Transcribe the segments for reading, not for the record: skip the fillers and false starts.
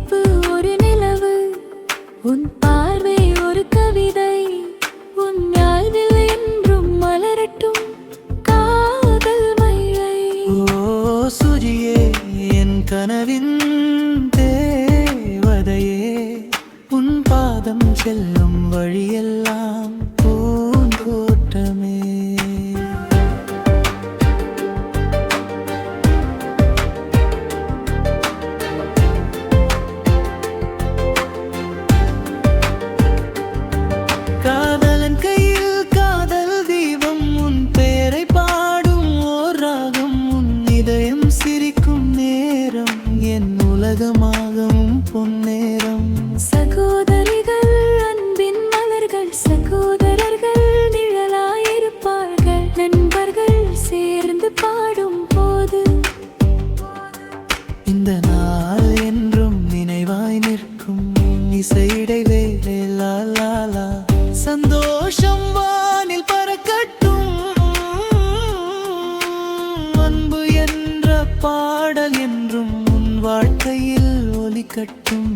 சிரிப்பு ஒரு நிலவு, உன் பார்வை ஒரு கவிதை, உன் வாழ்வில் என்றும் மலரட்டும் காதல் மழை. ஓ சுஜியே, என் கனவின் தேவதையே, உன் பாதம் செல்லும் வழியெல்லாம் பூந்தோட்டமே. காதலன் கையில் காதல் தீபம், உன் பெயரை பாடும் ஓர் ராகம், உன் இதயம் சிரிக்கும் நேரம் என் உலகமாகும் பொன்னேரம். சகோதரிகள் அன்பின் மலர்கள், சகோதரர்கள் நிழலாயிருப்பார்கள், நண்பர்கள் சேர்ந்து பாடும் போது இந்த நாள் என்றும் நினைவாய் நிற்கும். இசையிடைவே லா லா லா, சந்தோஷம் வானில் பறக்கட்டும். அன்பு என்ற பாடல் என்றும் உன் வாழ்க்கையில் ஒலிக்கட்டும்.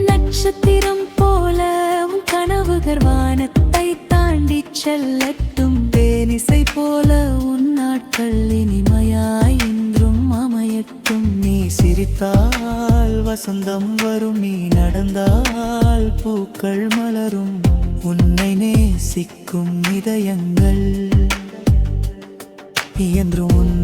நட்சத்திரம் போல உன் கனவுகள் வானத்தை தாண்டி செல்லட்டும். தேனிசை போல உன் நாட்கள் இனிமையாய் இன்றும் அமையட்டும். நீ சிரித்தால் வசந்தம் வரும், நீ நடந்தால் பூக்கள் மலரும். உன்னை நேசிக்கும் இதயங்கள் என்றும் உன்